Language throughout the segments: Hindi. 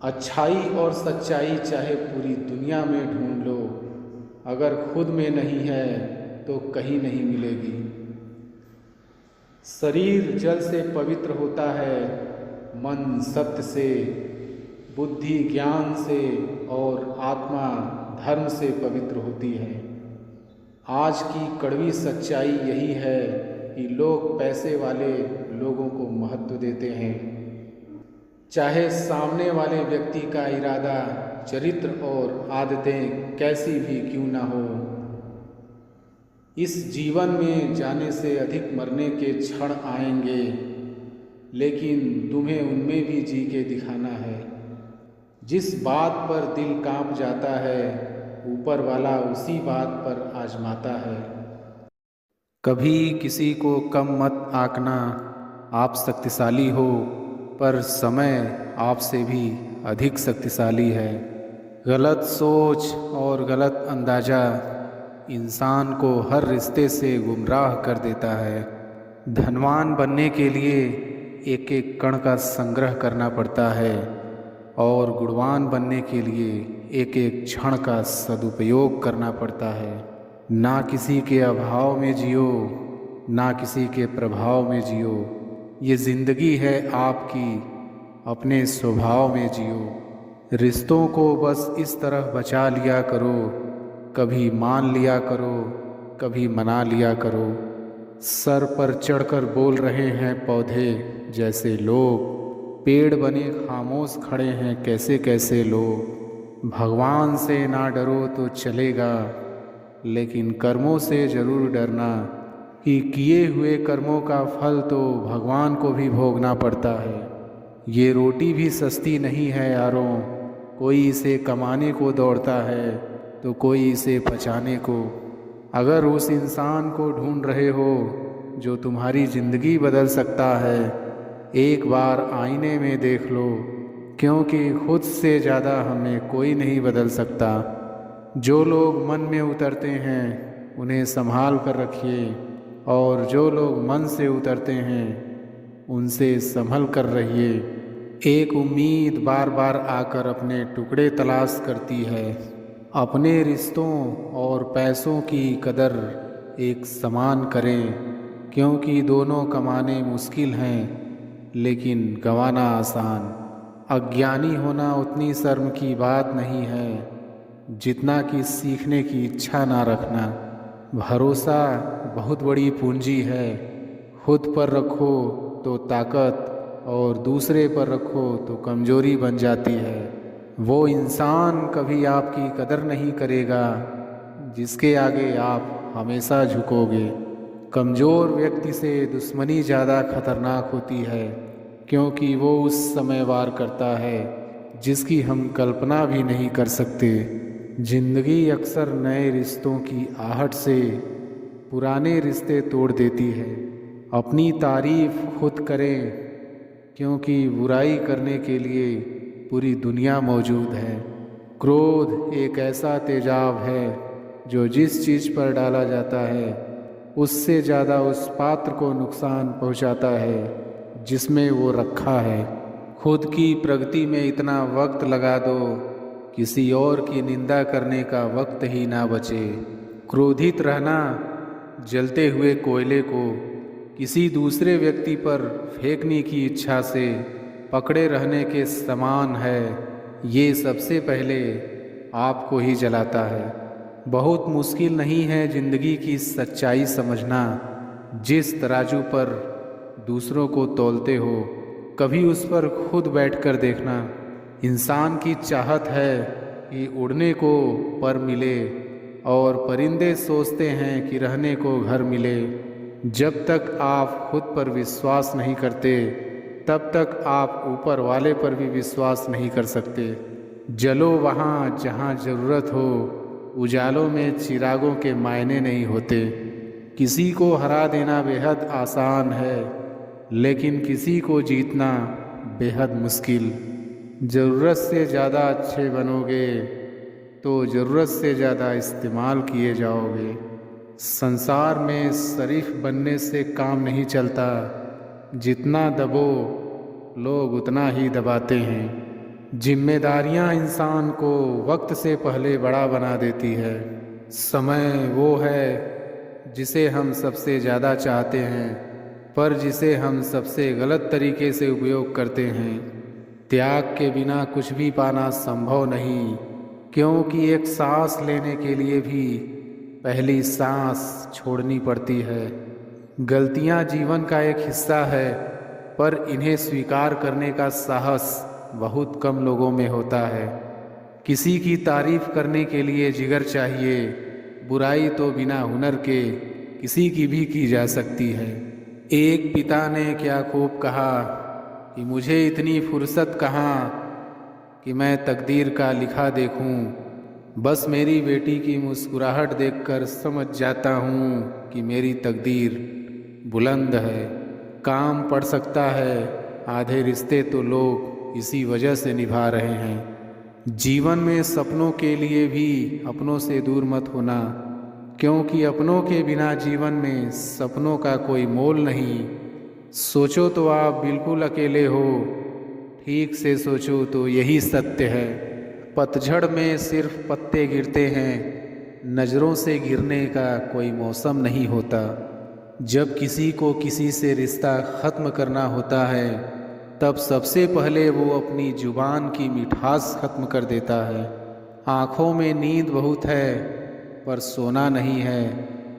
अच्छाई और सच्चाई चाहे पूरी दुनिया में ढूंढ लो, अगर खुद में नहीं है तो कहीं नहीं मिलेगी। शरीर जल से पवित्र होता है, मन सत्य से, बुद्धि ज्ञान से और आत्मा धर्म से पवित्र होती है। आज की कड़वी सच्चाई यही है कि लोग पैसे वाले लोगों को महत्व देते हैं, चाहे सामने वाले व्यक्ति का इरादा, चरित्र और आदतें कैसी भी क्यों ना हो। इस जीवन में जाने से अधिक मरने के क्षण आएंगे, लेकिन तुम्हें उनमें भी जी के दिखाना है। जिस बात पर दिल कांप जाता है, ऊपर वाला उसी बात पर आजमाता है। कभी किसी को कम मत आंकना, आप शक्तिशाली हो, पर समय आपसे भी अधिक शक्तिशाली है। गलत सोच और गलत अंदाज़ा इंसान को हर रिश्ते से गुमराह कर देता है। धनवान बनने के लिए एक एक कण का संग्रह करना पड़ता है और गुणवान बनने के लिए एक एक क्षण का सदुपयोग करना पड़ता है। ना किसी के अभाव में जियो, ना किसी के प्रभाव में जियो। ये ज़िंदगी है आपकी, अपने स्वभाव में जियो। रिश्तों को बस इस तरह बचा लिया करो, कभी मान लिया करो, कभी मना लिया करो। सर पर चढ़कर बोल रहे हैं पौधे जैसे लोग, पेड़ बने खामोश खड़े हैं कैसे कैसे लोग। भगवान से ना डरो तो चलेगा, लेकिन कर्मों से ज़रूर डरना, कि किए हुए कर्मों का फल तो भगवान को भी भोगना पड़ता है। ये रोटी भी सस्ती नहीं है यारों, कोई इसे कमाने को दौड़ता है तो कोई इसे पचाने को। अगर उस इंसान को ढूंढ रहे हो जो तुम्हारी ज़िंदगी बदल सकता है, एक बार आईने में देख लो, क्योंकि खुद से ज़्यादा हमें कोई नहीं बदल सकता। जो लोग मन में उतरते हैं उन्हें संभाल कर रखिए, और जो लोग मन से उतरते हैं उनसे संभल कर रहिए। एक उम्मीद बार बार आकर अपने टुकड़े तलाश करती है। अपने रिश्तों और पैसों की कदर एक समान करें, क्योंकि दोनों कमाने मुश्किल हैं लेकिन गंवाना आसान। अज्ञानी होना उतनी शर्म की बात नहीं है जितना कि सीखने की इच्छा ना रखना। भरोसा बहुत बड़ी पूंजी है। खुद पर रखो तो ताकत, और दूसरे पर रखो तो कमजोरी बन जाती है। वो इंसान कभी आपकी कदर नहीं करेगा जिसके आगे आप हमेशा झुकोगे। कमज़ोर व्यक्ति से दुश्मनी ज़्यादा खतरनाक होती है, क्योंकि वो उस समय वार करता है जिसकी हम कल्पना भी नहीं कर सकते। जिंदगी अक्सर नए रिश्तों की आहट से पुराने रिश्ते तोड़ देती है। अपनी तारीफ खुद करें, क्योंकि बुराई करने के लिए पूरी दुनिया मौजूद है। क्रोध एक ऐसा तेजाब है जो जिस चीज़ पर डाला जाता है उससे ज़्यादा उस पात्र को नुकसान पहुंचाता है जिसमें वो रखा है। खुद की प्रगति में इतना वक्त लगा दो, किसी और की निंदा करने का वक्त ही ना बचे। क्रोधित रहना जलते हुए कोयले को किसी दूसरे व्यक्ति पर फेंकने की इच्छा से पकड़े रहने के समान है। ये सबसे पहले आपको ही जलाता है। बहुत मुश्किल नहीं है ज़िंदगी की सच्चाई समझना। जिस तराजू पर दूसरों को तौलते हो, कभी उस पर खुद बैठकर देखना। इंसान की चाहत है कि उड़ने को पर मिले, और परिंदे सोचते हैं कि रहने को घर मिले। जब तक आप खुद पर विश्वास नहीं करते, तब तक आप ऊपर वाले पर भी विश्वास नहीं कर सकते। जलो वहाँ जहाँ ज़रूरत हो, उजालों में चिरागों के मायने नहीं होते। किसी को हरा देना बेहद आसान है, लेकिन किसी को जीतना बेहद मुश्किल। ज़रूरत से ज़्यादा अच्छे बनोगे तो ज़रूरत से ज़्यादा इस्तेमाल किए जाओगे। संसार में शरीफ बनने से काम नहीं चलता। जितना दबो लोग उतना ही दबाते हैं। जिम्मेदारियां इंसान को वक्त से पहले बड़ा बना देती है। समय वो है जिसे हम सबसे ज़्यादा चाहते हैं, पर जिसे हम सबसे गलत तरीके से उपयोग करते हैं। त्याग के बिना कुछ भी पाना संभव नहीं, क्योंकि एक सांस लेने के लिए भी पहली सांस छोड़नी पड़ती है। गलतियां जीवन का एक हिस्सा है, पर इन्हें स्वीकार करने का साहस बहुत कम लोगों में होता है। किसी की तारीफ करने के लिए जिगर चाहिए, बुराई तो बिना हुनर के किसी की भी की जा सकती है। एक पिता ने क्या खूब कहा कि मुझे इतनी फुर्सत कहाँ कि मैं तकदीर का लिखा देखूं। बस मेरी बेटी की मुस्कुराहट देखकर समझ जाता हूँ कि मेरी तकदीर बुलंद है। काम पड़ सकता है, आधे रिश्ते तो लोग इसी वजह से निभा रहे हैं। जीवन में सपनों के लिए भी अपनों से दूर मत होना, क्योंकि अपनों के बिना जीवन में सपनों का कोई मोल नहीं। सोचो तो आप बिल्कुल अकेले हो, ठीक से सोचो तो यही सत्य है। पतझड़ में सिर्फ पत्ते गिरते हैं, नज़रों से गिरने का कोई मौसम नहीं होता। जब किसी को किसी से रिश्ता ख़त्म करना होता है, तब सबसे पहले वो अपनी जुबान की मिठास ख़त्म कर देता है। आँखों में नींद बहुत है, पर सोना नहीं है।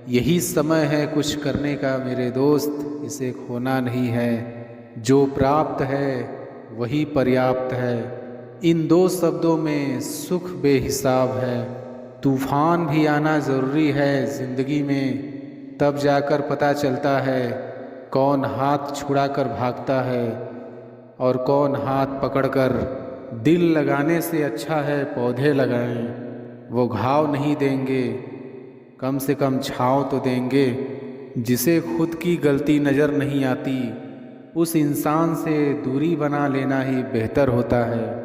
यही समय है कुछ करने का मेरे दोस्त, इसे खोना नहीं है। जो प्राप्त है वही पर्याप्त है। इन दो शब्दों में सुख बेहिसाब है। तूफान भी आना ज़रूरी है ज़िंदगी में, तब जाकर पता चलता है कौन हाथ छुड़ा कर भागता है और कौन हाथ पकड़कर। दिल लगाने से अच्छा है पौधे लगाएं, वो घाव नहीं देंगे, कम से कम छाँव तो देंगे। जिसे खुद की गलती नज़र नहीं आती, उस इंसान से दूरी बना लेना ही बेहतर होता है।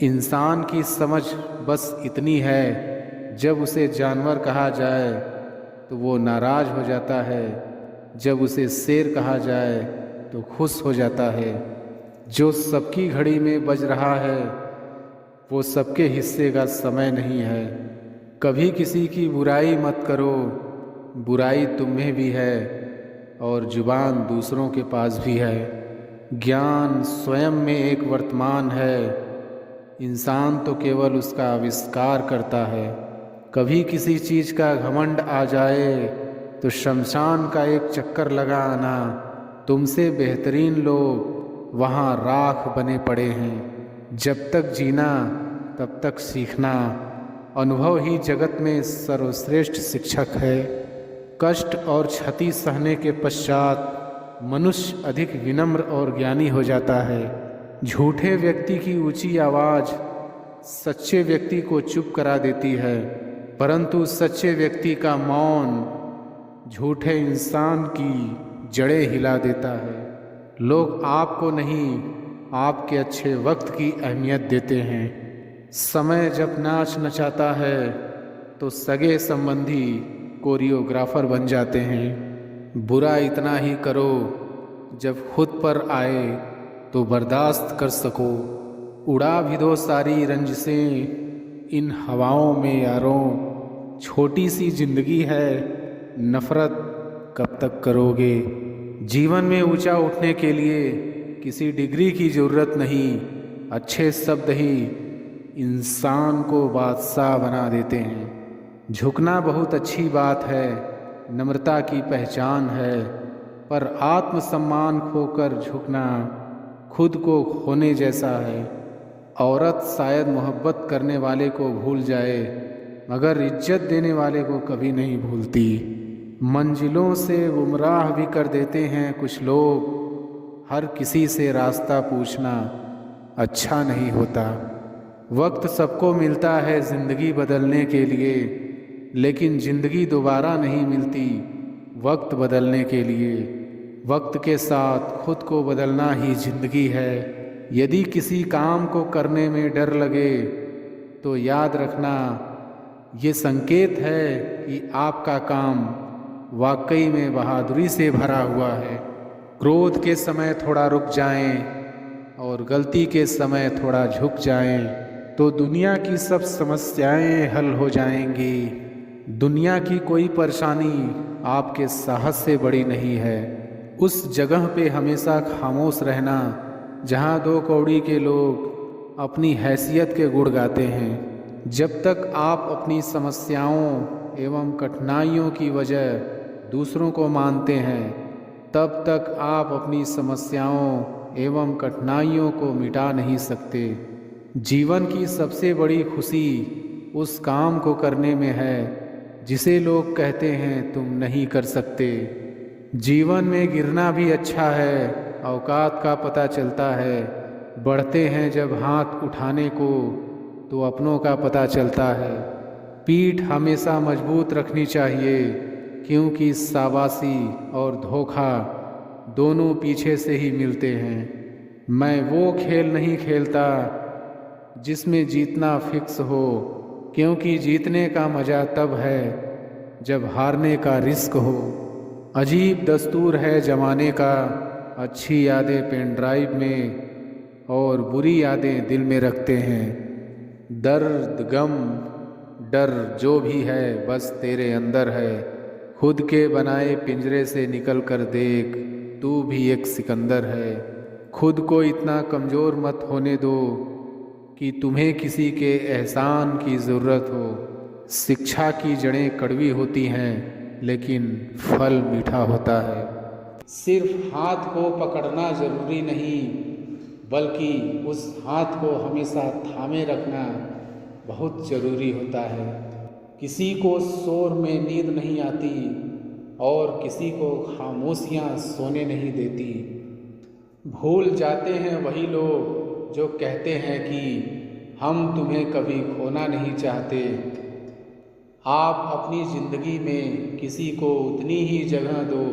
इंसान की समझ बस इतनी है, जब उसे जानवर कहा जाए तो वो नाराज़ हो जाता है, जब उसे शेर कहा जाए तो खुश हो जाता है। जो सबकी घड़ी में बज रहा है, वो सबके हिस्से का समय नहीं है। कभी किसी की बुराई मत करो, बुराई तुम में भी है और जुबान दूसरों के पास भी है। ज्ञान स्वयं में एक वर्तमान है, इंसान तो केवल उसका आविष्कार करता है। कभी किसी चीज़ का घमंड आ जाए तो शमशान का एक चक्कर लगा आना। तुमसे बेहतरीन लोग वहाँ राख बने पड़े हैं। जब तक जीना तब तक सीखना, अनुभव ही जगत में सर्वश्रेष्ठ शिक्षक है। कष्ट और क्षति सहने के पश्चात मनुष्य अधिक विनम्र और ज्ञानी हो जाता है। झूठे व्यक्ति की ऊंची आवाज़ सच्चे व्यक्ति को चुप करा देती है, परंतु सच्चे व्यक्ति का मौन झूठे इंसान की जड़ें हिला देता है। लोग आपको नहीं, आपके अच्छे वक्त की अहमियत देते हैं। समय जब नाच नचाता है तो सगे संबंधी कोरियोग्राफर बन जाते हैं। बुरा इतना ही करो जब खुद पर आए तो बर्दाश्त कर सको। उड़ा भी दो सारी रंजिशें इन हवाओं में यारों। छोटी सी जिंदगी है, नफ़रत कब तक करोगे। जीवन में ऊंचा उठने के लिए किसी डिग्री की ज़रूरत नहीं, अच्छे शब्द ही इंसान को बादशाह बना देते हैं। झुकना बहुत अच्छी बात है, नम्रता की पहचान है, पर आत्मसम्मान खोकर झुकना खुद को खोने जैसा है। औरत शायद मोहब्बत करने वाले को भूल जाए, मगर इज्जत देने वाले को कभी नहीं भूलती। मंजिलों से गुमराह भी कर देते हैं कुछ लोग। हर किसी से रास्ता पूछना अच्छा नहीं होता। वक्त सबको मिलता है ज़िंदगी बदलने के लिए, लेकिन ज़िंदगी दोबारा नहीं मिलती वक्त बदलने के लिए। वक्त के साथ खुद को बदलना ही ज़िंदगी है। यदि किसी काम को करने में डर लगे तो याद रखना, ये संकेत है कि आपका काम वाकई में बहादुरी से भरा हुआ है। क्रोध के समय थोड़ा रुक जाएं, और गलती के समय थोड़ा झुक जाएं, तो दुनिया की सब समस्याएं हल हो जाएंगी। दुनिया की कोई परेशानी आपके साहस से बड़ी नहीं है। उस जगह पे हमेशा खामोश रहना जहाँ दो कौड़ी के लोग अपनी हैसियत के गुण गाते हैं। जब तक आप अपनी समस्याओं एवं कठिनाइयों की वजह दूसरों को मानते हैं, तब तक आप अपनी समस्याओं एवं कठिनाइयों को मिटा नहीं सकते। जीवन की सबसे बड़ी खुशी उस काम को करने में है जिसे लोग कहते हैं तुम नहीं कर सकते। जीवन में गिरना भी अच्छा है, औकात का पता चलता है। बढ़ते हैं जब हाथ उठाने को तो अपनों का पता चलता है। पीठ हमेशा मजबूत रखनी चाहिए, क्योंकि शाबाशी और धोखा दोनों पीछे से ही मिलते हैं। मैं वो खेल नहीं खेलता जिसमें जीतना फिक्स हो, क्योंकि जीतने का मज़ा तब है जब हारने का रिस्क हो। अजीब दस्तूर है ज़माने का, अच्छी यादें पेन ड्राइव में और बुरी यादें दिल में रखते हैं। दर्द गम डर जो भी है बस तेरे अंदर है। खुद के बनाए पिंजरे से निकल कर देख, तू भी एक सिकंदर है। खुद को इतना कमज़ोर मत होने दो कि तुम्हें किसी के एहसान की ज़रूरत हो। शिक्षा की जड़ें कड़वी होती हैं, लेकिन फल मीठा होता है। सिर्फ हाथ को पकड़ना ज़रूरी नहीं, बल्कि उस हाथ को हमेशा थामे रखना बहुत ज़रूरी होता है। किसी को शोर में नींद नहीं आती और किसी को खामोशियाँ सोने नहीं देती। भूल जाते हैं वही लोग जो कहते हैं कि हम तुम्हें कभी खोना नहीं चाहते। आप अपनी ज़िंदगी में किसी को उतनी ही जगह दो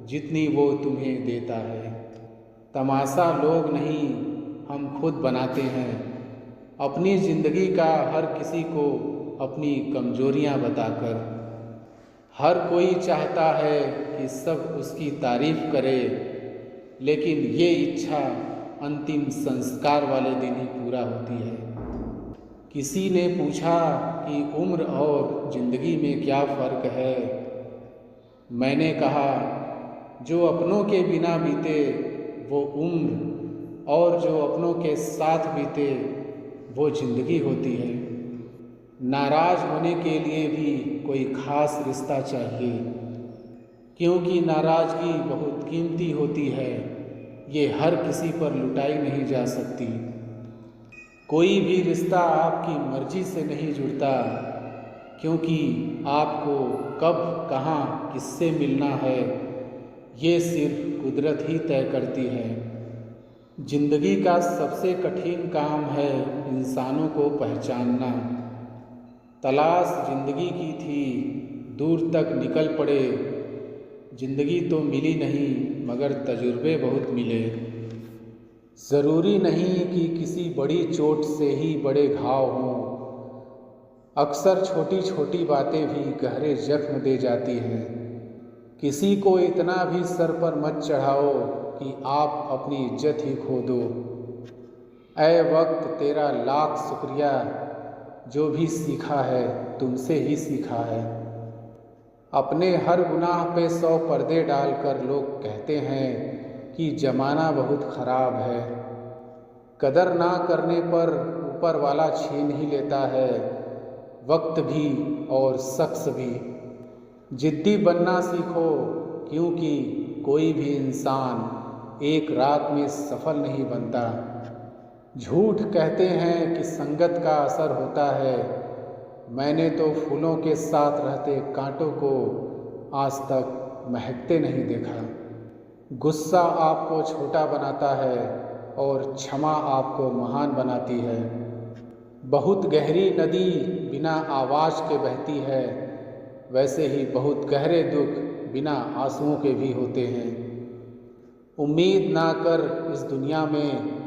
जितनी वो तुम्हें देता है। तमाशा लोग नहीं, हम खुद बनाते हैं अपनी ज़िंदगी का, हर किसी को अपनी कमजोरियां बताकर। हर कोई चाहता है कि सब उसकी तारीफ़ करे, लेकिन ये इच्छा अंतिम संस्कार वाले दिन ही पूरा होती है। किसी ने पूछा कि उम्र और ज़िंदगी में क्या फ़र्क है। मैंने कहा, जो अपनों के बिना बीते वो उम्र, और जो अपनों के साथ बीते वो ज़िंदगी होती है। नाराज़ होने के लिए भी कोई ख़ास रिश्ता चाहिए, क्योंकि नाराज़गी बहुत कीमती होती है। ये हर किसी पर लुटाई नहीं जा सकती। कोई भी रिश्ता आपकी मर्ज़ी से नहीं जुड़ता, क्योंकि आपको कब कहाँ किससे मिलना है ये सिर्फ कुदरत ही तय करती है। ज़िंदगी का सबसे कठिन काम है इंसानों को पहचानना। तलाश ज़िंदगी की थी, दूर तक निकल पड़े। ज़िंदगी तो मिली नहीं, मगर तजुर्बे बहुत मिले। ज़रूरी नहीं कि किसी बड़ी चोट से ही बड़े घाव हों। अक्सर छोटी छोटी बातें भी गहरे जख्म दे जाती हैं। किसी को इतना भी सर पर मत चढ़ाओ कि आप अपनी इज्जत ही खो दो। ऐ वक्त तेरा लाख शुक्रिया, जो भी सीखा है तुमसे ही सीखा है। अपने हर गुनाह पे 100 पर्दे डालकर लोग कहते हैं कि ज़माना बहुत ख़राब है। कदर ना करने पर ऊपर वाला छीन ही लेता है, वक्त भी और शख्स भी। जिद्दी बनना सीखो, क्योंकि कोई भी इंसान एक रात में सफल नहीं बनता। झूठ कहते हैं कि संगत का असर होता है। मैंने तो फूलों के साथ रहते कांटों को आज तक महकते नहीं देखा। गुस्सा आपको छोटा बनाता है और क्षमा आपको महान बनाती है। बहुत गहरी नदी बिना आवाज़ के बहती है, वैसे ही बहुत गहरे दुख बिना आंसुओं के भी होते हैं। उम्मीद ना कर इस दुनिया में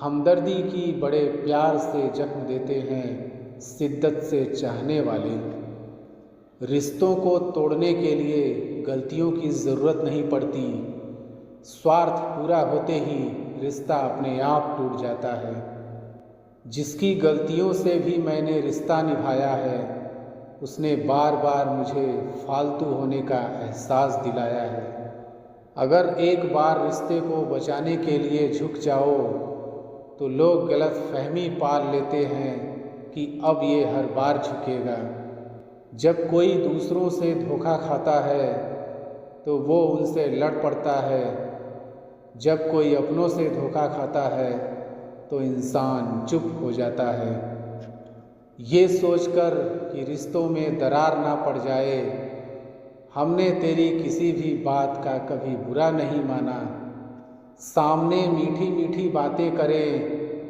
हमदर्दी की बड़े प्यार से जख्म देते हैं शिद्दत से चाहने वाले। रिश्तों को तोड़ने के लिए गलतियों की ज़रूरत नहीं पड़ती। स्वार्थ पूरा होते ही रिश्ता अपने आप टूट जाता है। जिसकी गलतियों से भी मैंने रिश्ता निभाया है, उसने बार बार मुझे फालतू होने का एहसास दिलाया है। अगर एक बार रिश्ते को बचाने के लिए झुक जाओ तो लोग गलत फहमी पाल लेते हैं कि अब ये हर बार झुकेगा। जब कोई दूसरों से धोखा खाता है तो वो उनसे लड़ पड़ता है। जब कोई अपनों से धोखा खाता है तो इंसान चुप हो जाता है। ये सोचकर कि रिश्तों में दरार ना पड़ जाए, हमने तेरी किसी भी बात का कभी बुरा नहीं माना। सामने मीठी मीठी बातें करे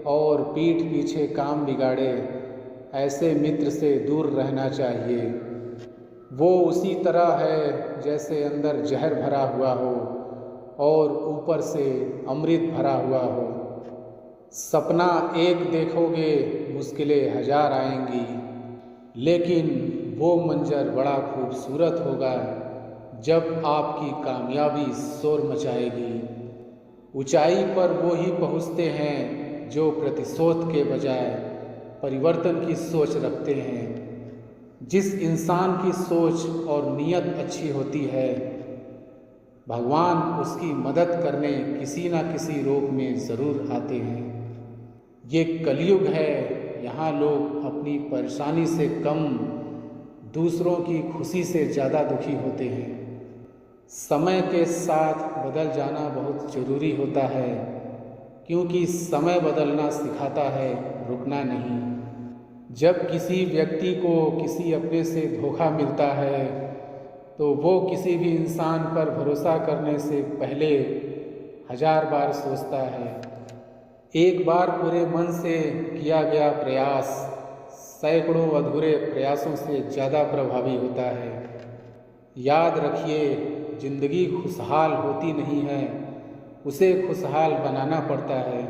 और पीठ पीछे काम बिगाड़े, ऐसे मित्र से दूर रहना चाहिए। वो उसी तरह है जैसे अंदर जहर भरा हुआ हो और ऊपर से अमृत भरा हुआ हो। सपना एक देखोगे, मुश्किलें हजार आएंगी, लेकिन वो मंजर बड़ा खूबसूरत होगा जब आपकी कामयाबी शोर मचाएगी। ऊंचाई पर वो ही पहुँचते हैं जो प्रतिशोध के बजाय परिवर्तन की सोच रखते हैं। जिस इंसान की सोच और नीयत अच्छी होती है, भगवान उसकी मदद करने किसी न किसी रूप में ज़रूर आते हैं। ये कलयुग है, यहाँ लोग अपनी परेशानी से कम दूसरों की खुशी से ज़्यादा दुखी होते हैं। समय के साथ बदल जाना बहुत ज़रूरी होता है, क्योंकि समय बदलना सिखाता है, रुकना नहीं। जब किसी व्यक्ति को किसी अपने से धोखा मिलता है तो वो किसी भी इंसान पर भरोसा करने से पहले हजार बार सोचता है। एक बार पूरे मन से किया गया प्रयास सैकड़ों अधूरे प्रयासों से ज़्यादा प्रभावी होता है। याद रखिए, जिंदगी खुशहाल होती नहीं है, उसे खुशहाल बनाना पड़ता है।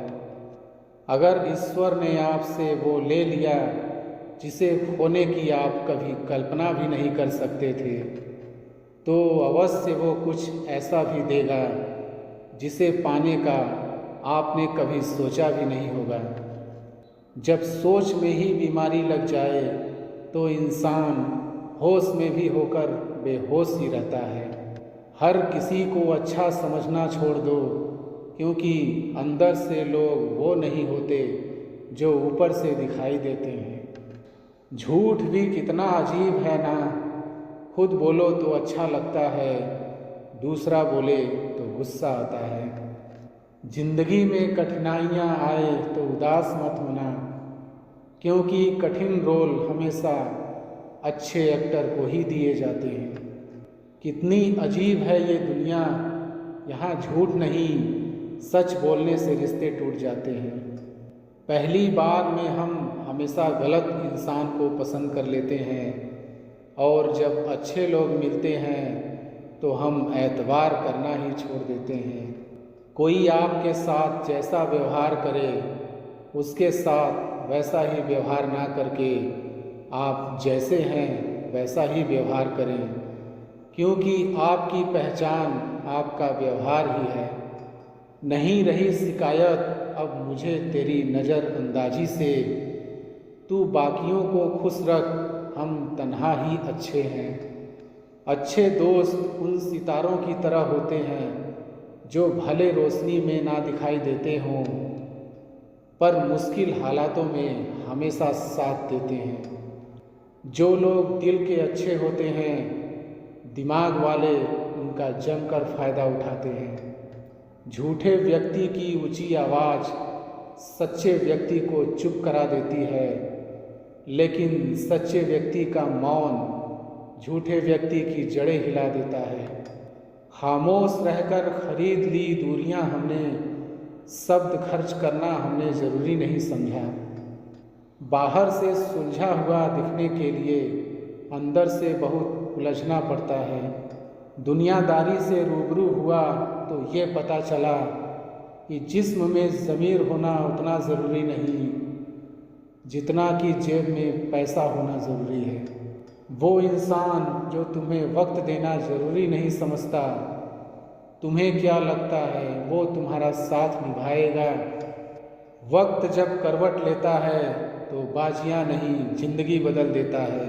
अगर ईश्वर ने आपसे वो ले लिया जिसे खोने की आप कभी कल्पना भी नहीं कर सकते थे, तो अवश्य वो कुछ ऐसा भी देगा जिसे पाने का आपने कभी सोचा भी नहीं होगा। जब सोच में ही बीमारी लग जाए तो इंसान होश में भी होकर बेहोश ही रहता है। हर किसी को अच्छा समझना छोड़ दो, क्योंकि अंदर से लोग वो नहीं होते जो ऊपर से दिखाई देते हैं। झूठ भी कितना अजीब है ना, खुद बोलो तो अच्छा लगता है, दूसरा बोले तो गुस्सा आता है। जिंदगी में कठिनाइयाँ आए तो उदास मत होना, क्योंकि कठिन रोल हमेशा अच्छे एक्टर को ही दिए जाते हैं। कितनी अजीब है ये दुनिया, यहाँ झूठ नहीं सच बोलने से रिश्ते टूट जाते हैं। पहली बार में हम हमेशा गलत इंसान को पसंद कर लेते हैं, और जब अच्छे लोग मिलते हैं तो हम एतबार करना ही छोड़ देते हैं। कोई आपके साथ जैसा व्यवहार करे, उसके साथ वैसा ही व्यवहार ना करके आप जैसे हैं वैसा ही व्यवहार करें, क्योंकि आपकी पहचान आपका व्यवहार ही है। नहीं रही शिकायत अब मुझे तेरी नज़रअंदाजी से, तू बाकियों को खुश रख, हम तन्हा ही अच्छे हैं। अच्छे दोस्त उन सितारों की तरह होते हैं जो भले रोशनी में ना दिखाई देते हों, पर मुश्किल हालातों में हमेशा साथ देते हैं। जो लोग दिल के अच्छे होते हैं, दिमाग वाले उनका जमकर फ़ायदा उठाते हैं। झूठे व्यक्ति की ऊंची आवाज़ सच्चे व्यक्ति को चुप करा देती है, लेकिन सच्चे व्यक्ति का मौन झूठे व्यक्ति की जड़ें हिला देता है। खामोश रहकर खरीद ली दूरियां हमने, शब्द खर्च करना हमने ज़रूरी नहीं समझा। बाहर से सुलझा हुआ दिखने के लिए अंदर से बहुत उलझना पड़ता है। दुनियादारी से रूबरू हुआ तो ये पता चला कि जिस्म में ज़मीर होना उतना ज़रूरी नहीं जितना कि जेब में पैसा होना ज़रूरी है। वो इंसान जो तुम्हें वक्त देना ज़रूरी नहीं समझता, तुम्हें क्या लगता है वो तुम्हारा साथ निभाएगा? वक्त जब करवट लेता है तो बाजियां नहीं जिंदगी बदल देता है।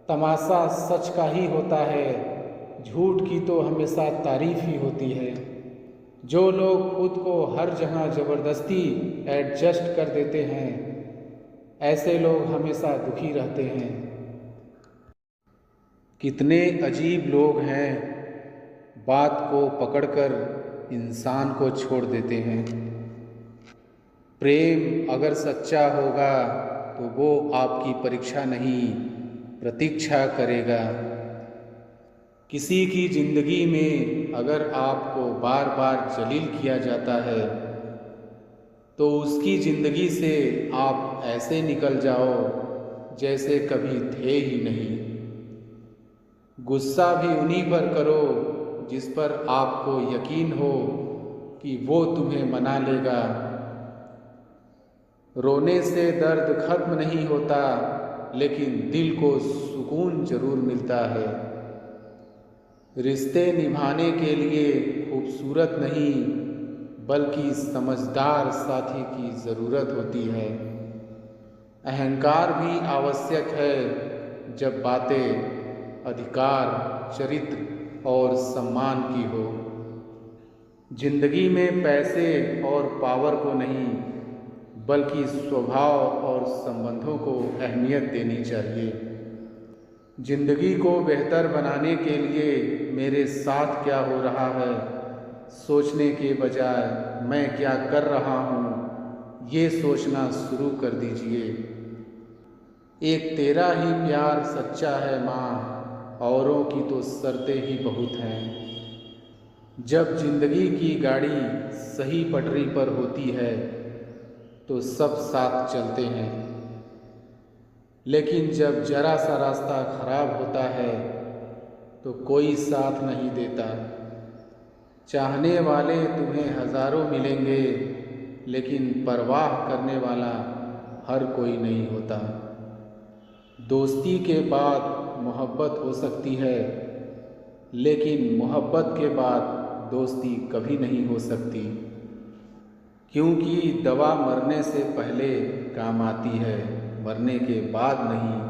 तमाशा सच का ही होता है, झूठ की तो हमेशा तारीफ ही होती है। जो लोग खुद को हर जगह ज़बरदस्ती एडजस्ट कर देते हैं, ऐसे लोग हमेशा दुखी रहते हैं। कितने अजीब लोग हैं, बात को पकड़कर इंसान को छोड़ देते हैं। प्रेम अगर सच्चा होगा तो वो आपकी परीक्षा नहीं प्रतीक्षा करेगा। किसी की ज़िंदगी में अगर आपको बार बार जलील किया जाता है तो उसकी ज़िंदगी से आप ऐसे निकल जाओ जैसे कभी थे ही नहीं। गुस्सा भी उन्हीं पर करो जिस पर आपको यकीन हो कि वो तुम्हें मना लेगा। रोने से दर्द खत्म नहीं होता, लेकिन दिल को सुकून जरूर मिलता है। रिश्ते निभाने के लिए खूबसूरत नहीं बल्कि समझदार साथी की ज़रूरत होती है। अहंकार भी आवश्यक है जब बातें अधिकार, चरित्र और सम्मान की हो। जिंदगी में पैसे और पावर को नहीं बल्कि स्वभाव और संबंधों को अहमियत देनी चाहिए। जिंदगी को बेहतर बनाने के लिए मेरे साथ क्या हो रहा है सोचने के बजाय मैं क्या कर रहा हूँ ये सोचना शुरू कर दीजिए। एक तेरा ही प्यार सच्चा है माँ, औरों की तो शर्तें ही बहुत हैं। जब जिंदगी की गाड़ी सही पटरी पर होती है तो सब साथ चलते हैं, लेकिन जब जरा सा रास्ता खराब होता है तो कोई साथ नहीं देता। चाहने वाले तुम्हें हज़ारों मिलेंगे, लेकिन परवाह करने वाला हर कोई नहीं होता। दोस्ती के बाद मोहब्बत हो सकती है, लेकिन मोहब्बत के बाद दोस्ती कभी नहीं हो सकती, क्योंकि दवा मरने से पहले काम आती है, मरने के बाद नहीं।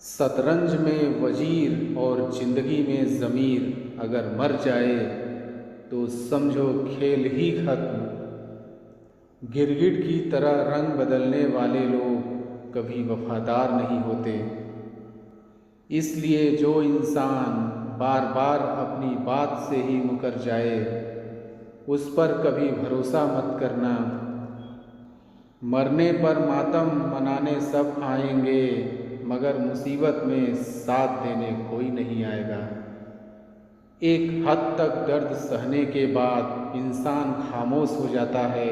शतरंज में वजीर और ज़िंदगी में ज़मीर अगर मर जाए तो समझो खेल ही खत्म। गिरगिट की तरह रंग बदलने वाले लोग कभी वफादार नहीं होते। इसलिए जो इंसान बार बार अपनी बात से ही मुकर जाए उस पर कभी भरोसा मत करना। मरने पर मातम मनाने सब आएंगे, मगर मुसीबत में साथ देने कोई नहीं आएगा। एक हद तक दर्द सहने के बाद इंसान खामोश हो जाता है,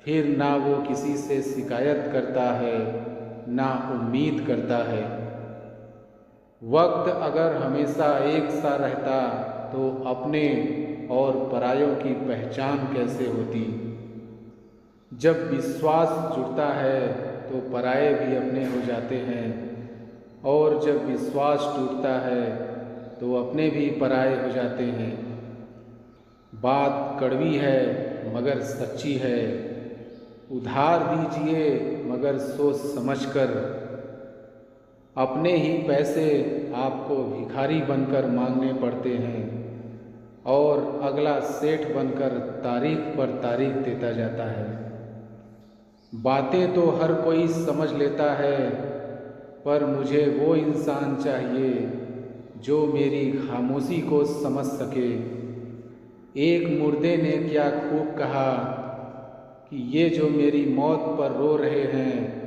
फिर ना वो किसी से शिकायत करता है ना उम्मीद करता है। वक्त अगर हमेशा एक सा रहता तो अपने और परायों की पहचान कैसे होती। जब विश्वास जुड़ता है तो पराये भी अपने हो जाते हैं, और जब विश्वास टूटता है तो अपने भी पराये हो जाते हैं। बात कड़वी है मगर सच्ची है। उधार दीजिए मगर सोच समझकर। अपने ही पैसे आपको भिखारी बनकर मांगने पड़ते हैं, और अगला सेठ बनकर तारीख पर तारीख देता जाता है। बातें तो हर कोई समझ लेता है, पर मुझे वो इंसान चाहिए जो मेरी खामोशी को समझ सके। एक मुर्दे ने क्या खूब कहा कि ये जो मेरी मौत पर रो रहे हैं,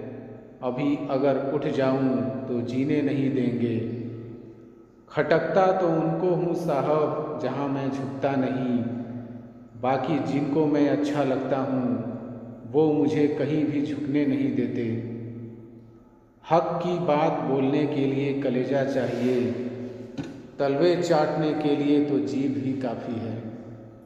अभी अगर उठ जाऊं तो जीने नहीं देंगे। खटकता तो उनको हूँ साहब जहाँ मैं झुकता नहीं, बाकी जिनको मैं अच्छा लगता हूँ वो मुझे कहीं भी झुकने नहीं देते। हक की बात बोलने के लिए कलेजा चाहिए, तलवे चाटने के लिए तो जीभ ही काफ़ी है।